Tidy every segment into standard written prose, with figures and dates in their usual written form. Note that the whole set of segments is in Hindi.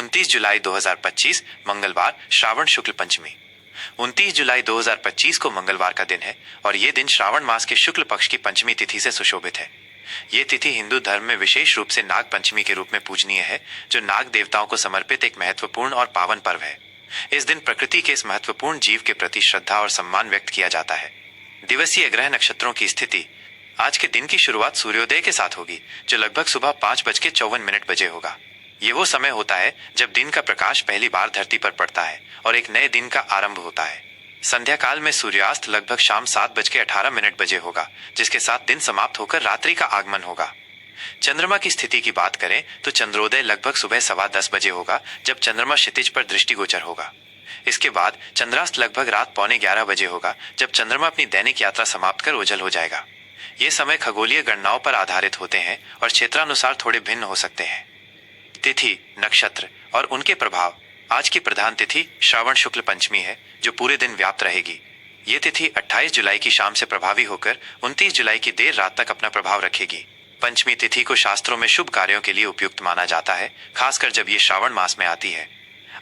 29 जुलाई 2025 मंगलवार, श्रावण शुक्ल पंचमी। 29 जुलाई 2025 को मंगलवार का दिन है और ये दिन श्रावण मास के शुक्ल पक्ष की पंचमी तिथि से सुशोभित है। ये तिथि हिंदू धर्म में विशेष रूप से नाग पंचमी के रूप में पूजनीय है, जो नाग देवताओं को समर्पित एक महत्वपूर्ण और पावन पर्व है। इस दिन प्रकृति के इस महत्वपूर्ण जीव के प्रति श्रद्धा और सम्मान व्यक्त किया जाता है। दिवसीय ग्रह नक्षत्रों की स्थिति। आज के दिन की शुरुआत सूर्योदय के साथ होगी, जो लगभग सुबह 5:54 बजे होगा। ये वो समय होता है जब दिन का प्रकाश पहली बार धरती पर पड़ता है और एक नए दिन का आरंभ होता है। संध्या काल में सूर्यास्त लगभग शाम 7:18 बजे होगा, जिसके साथ दिन समाप्त होकर रात्रि का आगमन होगा। चंद्रमा की स्थिति की बात करें तो चंद्रोदय लगभग सुबह 10:15 बजे होगा, जब चंद्रमा क्षितिज पर दृष्टिगोचर होगा। इसके बाद चंद्रास्त लगभग रात 11:45 बजे होगा, जब चंद्रमा अपनी दैनिक यात्रा समाप्त कर ओझल हो जाएगा। ये समय खगोलीय गणनाओं पर आधारित होते हैं और क्षेत्रानुसार थोड़े भिन्न हो सकते हैं। तिथि, नक्षत्र और उनके प्रभाव। आज की प्रधान तिथि श्रावण शुक्ल पंचमी है, जो पूरे दिन व्याप्त रहेगी। ये तिथि 28 जुलाई की शाम से प्रभावी होकर 29 जुलाई की देर रात तक अपना प्रभाव रखेगी। पंचमी तिथि को शास्त्रों में शुभ कार्यों के लिए उपयुक्त माना जाता है, खासकर जब ये श्रावण मास में आती है।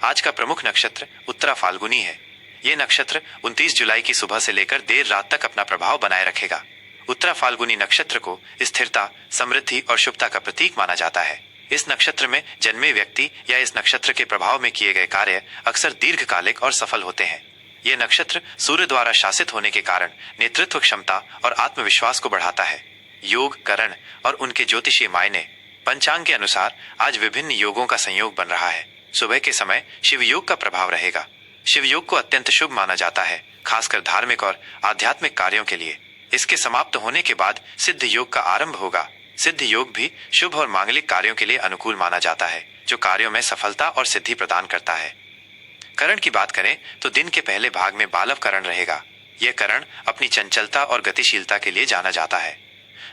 आज का प्रमुख नक्षत्र उत्तरा फाल्गुनी है। ये नक्षत्र 29 जुलाई की सुबह से लेकर देर रात तक अपना प्रभाव बनाए रखेगा। उत्तरा फाल्गुनी नक्षत्र को स्थिरता, समृद्धि और शुभता का प्रतीक माना जाता है। इस नक्षत्र में जन्मे व्यक्ति या इस नक्षत्र के प्रभाव में किए गए कार्य अक्सर दीर्घकालिक और सफल होते हैं। यह नक्षत्र सूर्य द्वारा शासित होने के कारण नेतृत्व क्षमता और आत्मविश्वास को बढ़ाता है। योग, करण और उनके ज्योतिषीय मायने। पंचांग के अनुसार आज विभिन्न योगों का संयोग बन रहा है। सुबह के समय शिव योग का प्रभाव रहेगा। शिव योग को अत्यंत शुभ माना जाता है, खासकर धार्मिक और आध्यात्मिक कार्यों के लिए। इसके समाप्त होने के बाद सिद्ध योग का आरंभ होगा। सिद्ध योग भी शुभ और मांगलिक कार्यों के लिए अनुकूल माना जाता है, जो कार्यों में सफलता और सिद्धि प्रदान करता है। करण की बात करें तो दिन के पहले भाग में बालव करण रहेगा। यह करण अपनी चंचलता और गतिशीलता के लिए जाना जाता है।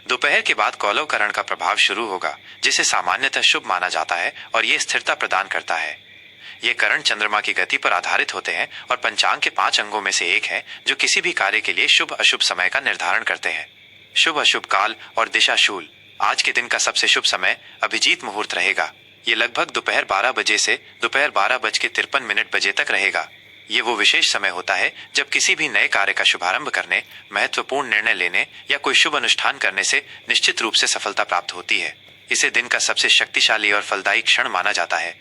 दोपहर के बाद कौलव करण का प्रभाव शुरू होगा, जिसे सामान्यतः शुभ माना जाता है और यह स्थिरता प्रदान करता है। ये करण चंद्रमा की गति पर आधारित होते हैं और पंचांग के 5 अंगों में से एक है, जो किसी भी कार्य के लिए शुभ अशुभ समय का निर्धारण करते हैं। शुभ अशुभ काल और दिशा शूल। आज के दिन का सबसे शुभ समय अभिजीत मुहूर्त रहेगा। ये लगभग दोपहर 12 बजे से दोपहर 12:53 बजे तक रहेगा। ये वो विशेष समय होता है जब किसी भी नए कार्य का शुभारंभ करने, महत्वपूर्ण निर्णय लेने या कोई शुभ अनुष्ठान करने से निश्चित रूप से सफलता प्राप्त होती है। इसे दिन का सबसे शक्तिशाली और फलदायी क्षण माना जाता है।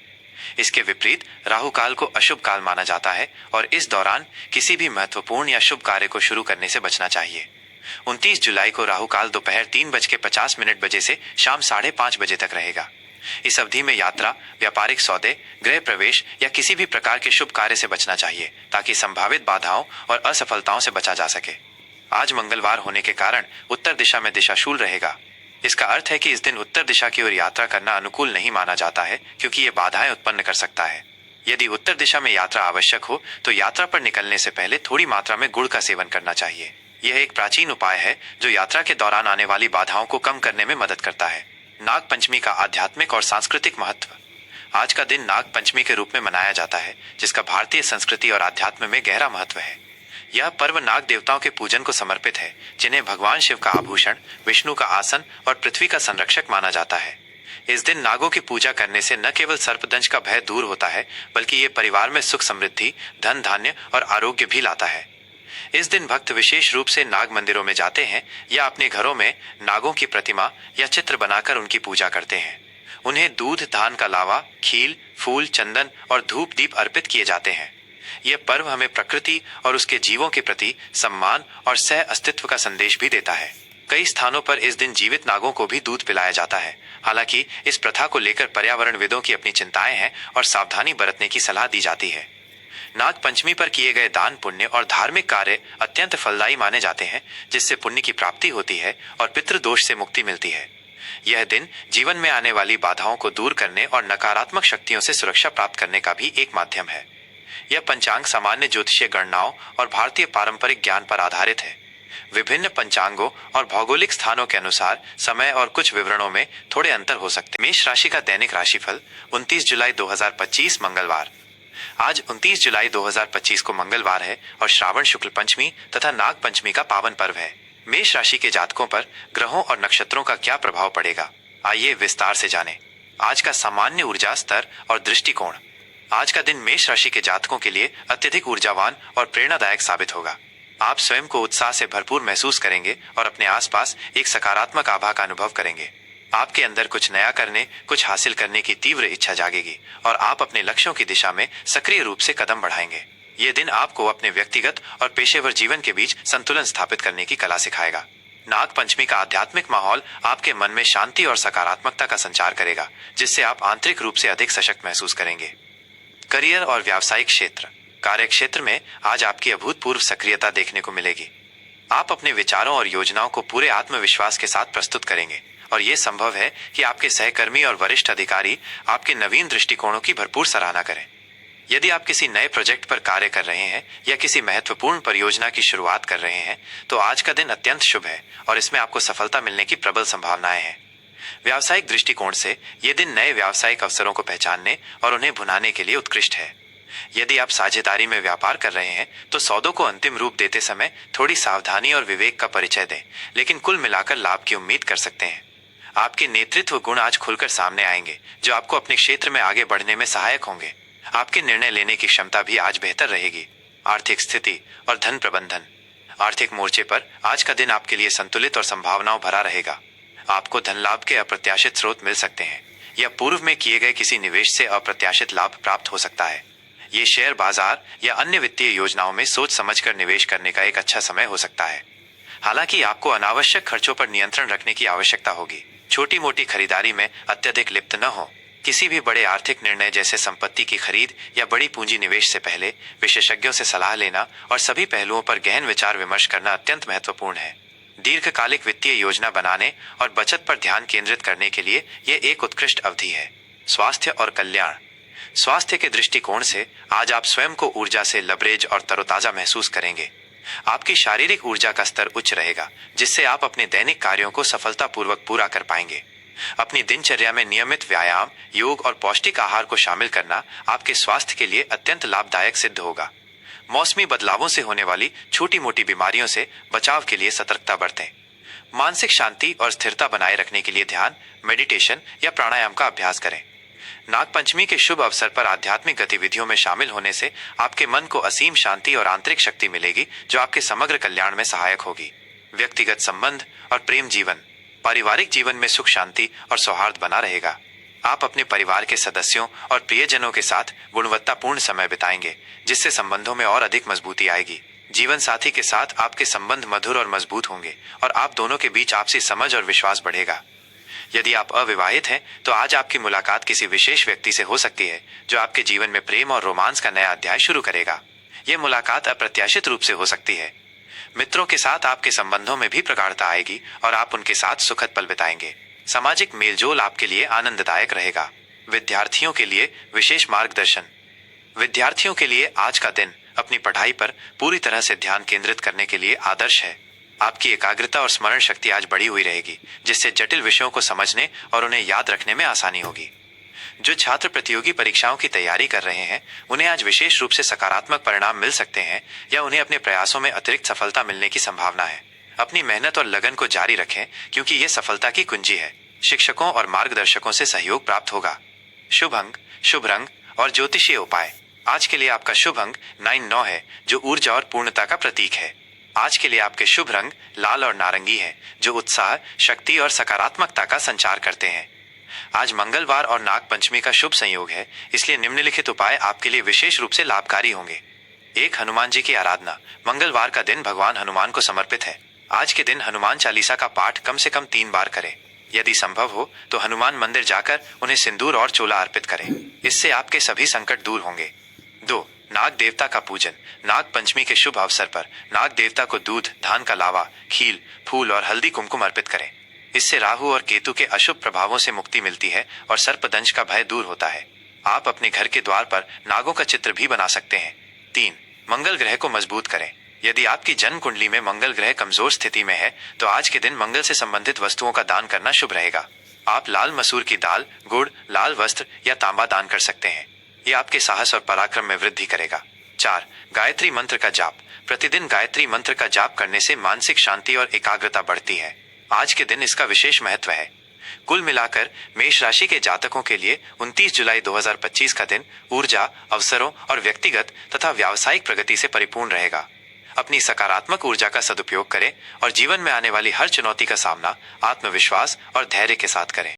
इसके विपरीत राहु काल को अशुभ काल माना जाता है और इस दौरान किसी भी महत्वपूर्ण या शुभ कार्य को शुरू करने से बचना चाहिए। 29 जुलाई को राहु काल दोपहर 3:50 बजे से शाम 5:30 बजे तक रहेगा। इस अवधि में यात्रा, व्यापारिक सौदे, गृह प्रवेश या किसी भी प्रकार के शुभ कार्य से बचना चाहिए, ताकि संभावित बाधाओं और असफलताओं से बचा जा सके। आज मंगलवार होने के कारण उत्तर दिशा में दिशाशूल रहेगा। इसका अर्थ है कि इस दिन उत्तर दिशा की ओर यात्रा करना अनुकूल नहीं माना जाता है, क्योंकि ये बाधाएं उत्पन्न कर सकता है। यदि उत्तर दिशा में यात्रा आवश्यक हो तो यात्रा पर निकलने से पहले थोड़ी मात्रा में गुड़ का सेवन करना चाहिए। यह एक प्राचीन उपाय है जो यात्रा के दौरान आने वाली बाधाओं को कम करने में मदद करता है। नाग पंचमी का आध्यात्मिक और सांस्कृतिक महत्व। आज का दिन नाग पंचमी के रूप में मनाया जाता है, जिसका भारतीय संस्कृति और आध्यात्म में गहरा महत्व है। यह पर्व नाग देवताओं के पूजन को समर्पित है, जिन्हें भगवान शिव का आभूषण, विष्णु का आसन और पृथ्वी का संरक्षक माना जाता है। इस दिन नागों की पूजा करने से न केवल सर्पदंश का भय दूर होता है, बल्कि ये परिवार में सुख समृद्धि, धन धान्य और आरोग्य भी लाता है। इस दिन भक्त विशेष रूप से नाग मंदिरों में जाते हैं या अपने घरों में नागों की प्रतिमा या चित्र बनाकर उनकी पूजा करते हैं। उन्हें दूध, धान का लावा, खील, फूल, चंदन और धूप दीप अर्पित किए जाते हैं। यह पर्व हमें प्रकृति और उसके जीवों के प्रति सम्मान और सह अस्तित्व का संदेश भी देता है। कई स्थानों पर इस दिन जीवित नागों को भी दूध पिलाया जाता है। हालांकि इस प्रथा को लेकर पर्यावरणविदों की अपनी चिंताएं हैं और सावधानी बरतने की सलाह दी जाती है। नाग पंचमी पर किए गए दान, पुण्य और धार्मिक कार्य अत्यंत फलदायी माने जाते हैं, जिससे पुण्य की प्राप्ति होती है और पितृदोष से मुक्ति मिलती है। यह दिन जीवन में आने वाली बाधाओं को दूर करने और नकारात्मक शक्तियों से सुरक्षा प्राप्त करने का भी एक माध्यम है। यह पंचांग सामान्य ज्योतिषीय गणनाओं और भारतीय पारंपरिक ज्ञान पर आधारित है। विभिन्न पंचांगों और भौगोलिक स्थानों के अनुसार समय और कुछ विवरणों में थोड़े अंतर हो सकते हैं। मेष राशि का दैनिक राशिफल 29 जुलाई 2025 मंगलवार। आज 29 जुलाई 2025 को मंगलवार है और श्रावण शुक्ल पंचमी तथा नाग पंचमी का पावन पर्व है। मेष राशि के जातकों पर ग्रहों और नक्षत्रों का क्या प्रभाव पड़ेगा, आइए विस्तार से जानें। आज का सामान्य ऊर्जा स्तर और दृष्टिकोण। आज का दिन मेष राशि के जातकों के लिए अत्यधिक ऊर्जावान और प्रेरणादायक साबित होगा। आप स्वयं को उत्साह से भरपूर महसूस करेंगे और अपने आसपास एक सकारात्मक आभा का अनुभव करेंगे। आपके अंदर कुछ नया करने, कुछ हासिल करने की तीव्र इच्छा जागेगी और आप अपने लक्ष्यों की दिशा में सक्रिय रूप से कदम बढ़ाएंगे। ये दिन आपको अपने व्यक्तिगत और पेशेवर जीवन के बीच संतुलन स्थापित करने की कला सिखाएगा। नाग पंचमी का आध्यात्मिक माहौल आपके मन में शांति और सकारात्मकता का संचार करेगा, जिससे आप आंतरिक रूप से अधिक सशक्त महसूस करेंगे। करियर और व्यावसायिक क्षेत्र। कार्य क्षेत्र में आज आपकी अभूतपूर्व सक्रियता देखने को मिलेगी। आप अपने विचारों और योजनाओं को पूरे आत्मविश्वास के साथ प्रस्तुत करेंगे और यह संभव है कि आपके सहकर्मी और वरिष्ठ अधिकारी आपके नवीन दृष्टिकोणों की भरपूर सराहना करें। यदि आप किसी नए प्रोजेक्ट पर कार्य कर रहे हैं या किसी महत्वपूर्ण परियोजना की शुरुआत कर रहे हैं, तो आज का दिन अत्यंत शुभ है और इसमें आपको सफलता मिलने की प्रबल संभावनाएं हैं। व्यावसायिक दृष्टिकोण से यह दिन नए व्यावसायिक अवसरों को पहचानने और उन्हें भुनाने के लिए उत्कृष्ट है। यदि आप साझेदारी में व्यापार कर रहे हैं, तो सौदों को अंतिम रूप देते समय थोड़ी सावधानी और विवेक का परिचय दें, लेकिन कुल मिलाकर लाभ की उम्मीद कर सकते हैं। आपके नेतृत्व गुण आज खुलकर सामने आएंगे, जो आपको अपने क्षेत्र में आगे बढ़ने में सहायक होंगे। आपके निर्णय लेने की क्षमता भी आज बेहतर रहेगी। आर्थिक स्थिति और धन प्रबंधन। आर्थिक मोर्चे पर आज का दिन आपके लिए संतुलित और संभावनाओं भरा रहेगा। आपको धन लाभ के अप्रत्याशित स्रोत मिल सकते हैं या पूर्व में किए गए किसी निवेश से अप्रत्याशित लाभ प्राप्त हो सकता है। ये शेयर बाजार या अन्य वित्तीय योजनाओं में सोच समझकर निवेश करने का एक अच्छा समय हो सकता है। हालांकि आपको अनावश्यक खर्चों पर नियंत्रण रखने की आवश्यकता होगी। छोटी मोटी खरीदारी में अत्यधिक लिप्त न हो। किसी भी बड़े आर्थिक निर्णय जैसे संपत्ति की खरीद या बड़ी पूंजी निवेश से पहले विशेषज्ञों से सलाह लेना और सभी पहलुओं पर गहन विचार विमर्श करना अत्यंत महत्वपूर्ण है। दीर्घकालिक वित्तीय योजना बनाने और बचत पर ध्यान केंद्रित करने के लिए यह एक उत्कृष्ट अवधि है। स्वास्थ्य और कल्याण। स्वास्थ्य के दृष्टिकोण से आज आप स्वयं को ऊर्जा से लबरेज और तरोताजा महसूस करेंगे। आपकी शारीरिक ऊर्जा का स्तर उच्च रहेगा, जिससे आप अपने दैनिक कार्यों को सफलतापूर्वक पूरा कर पाएंगे। अपनी दिनचर्या में नियमित व्यायाम, योग और पौष्टिक आहार को शामिल करना आपके स्वास्थ्य के लिए अत्यंत लाभदायक सिद्ध होगा। मौसमी बदलावों से होने वाली छोटी मोटी बीमारियों से बचाव के लिए सतर्कता बरतें। मानसिक शांति और स्थिरता बनाए रखने के लिए ध्यान, मेडिटेशन या प्राणायाम का अभ्यास करें। नागपंचमी के शुभ अवसर पर आध्यात्मिक गतिविधियों में शामिल होने से आपके मन को असीम शांति और आंतरिक शक्ति मिलेगी, जो आपके समग्र कल्याण में सहायक होगी। व्यक्तिगत संबंध और प्रेम जीवन। पारिवारिक जीवन में सुख शांति और सौहार्द बना रहेगा। आप अपने परिवार के सदस्यों और प्रियजनों के साथ गुणवत्तापूर्ण समय बिताएंगे, जिससे संबंधों में और अधिक मजबूती आएगी। जीवन साथी के साथ आपके संबंध मधुर और मजबूत होंगे और आप दोनों के बीच आपसी समझ और विश्वास बढ़ेगा। यदि आप अविवाहित हैं, तो आज आपकी मुलाकात किसी विशेष व्यक्ति से हो सकती है, जो आपके जीवन में प्रेम और रोमांस का नया अध्याय शुरू करेगा। यह मुलाकात अप्रत्याशित रूप से हो सकती है। मित्रों के साथ आपके संबंधों में भी प्रगाढ़ता आएगी और आप उनके साथ सुखद पल बिताएंगे। सामाजिक मेलजोल आपके लिए आनंददायक रहेगा। विद्यार्थियों के लिए विशेष मार्गदर्शन। विद्यार्थियों के लिए आज का दिन अपनी पढ़ाई पर पूरी तरह से ध्यान केंद्रित करने के लिए आदर्श है। आपकी एकाग्रता और स्मरण शक्ति आज बढ़ी हुई रहेगी, जिससे जटिल विषयों को समझने और उन्हें याद रखने में आसानी होगी। जो छात्र प्रतियोगी परीक्षाओं की तैयारी कर रहे हैं, उन्हें आज विशेष रूप से सकारात्मक परिणाम मिल सकते हैं या उन्हें अपने प्रयासों में अतिरिक्त सफलता मिलने की संभावना है। अपनी मेहनत और लगन को जारी रखें, क्योंकि यह सफलता की कुंजी है। शिक्षकों और मार्गदर्शकों से सहयोग प्राप्त होगा। शुभ अंक, शुभ रंग और ज्योतिषीय उपाय। आज के लिए आपका शुभ अंक 9 है, जो ऊर्जा और पूर्णता का प्रतीक है। आज के लिए आपके शुभ रंग लाल और नारंगी है, जो उत्साह, शक्ति और सकारात्मकता का संचार करते हैं। आज मंगलवार और नाग पंचमी का शुभ संयोग है, इसलिए निम्नलिखित उपाय आपके लिए विशेष रूप से लाभकारी होंगे। 1. हनुमान जी की आराधना। मंगलवार का दिन भगवान हनुमान को समर्पित है। आज के दिन हनुमान चालीसा का पाठ कम से कम 3 बार करें। यदि संभव हो तो हनुमान मंदिर जाकर उन्हें सिंदूर और चोला अर्पित करें। इससे आपके सभी संकट दूर होंगे। 2. नाग देवता का पूजन। नाग पंचमी के शुभ अवसर पर नाग देवता को दूध, धान का लावा, खील, फूल और हल्दी कुमकुम अर्पित करें। इससे राहु और केतु के अशुभ प्रभावों से मुक्ति मिलती है और सर्पदंश का भय दूर होता है। आप अपने घर के द्वार पर नागों का चित्र भी बना सकते हैं। 3. मंगल ग्रह को मजबूत करें। यदि आपकी जन्म कुंडली में मंगल ग्रह कमजोर स्थिति में है, तो आज के दिन मंगल से संबंधित वस्तुओं का दान करना शुभ रहेगा। आप लाल मसूर की दाल, गुड़, लाल वस्त्र या तांबा दान कर सकते हैं। यह आपके साहस और पराक्रम में वृद्धि करेगा। 4. गायत्री मंत्र का जाप। प्रतिदिन गायत्री मंत्र का जाप करने से मानसिक शांति और एकाग्रता बढ़ती है। आज के दिन इसका विशेष महत्व है। कुल मिलाकर मेष राशि के जातकों के लिए 29 जुलाई 2025 का दिन ऊर्जा, अवसरों और व्यक्तिगत तथा व्यावसायिक प्रगति से परिपूर्ण रहेगा। अपनी सकारात्मक ऊर्जा का सदुपयोग करें और जीवन में आने वाली हर चुनौती का सामना आत्मविश्वास और धैर्य के साथ करें।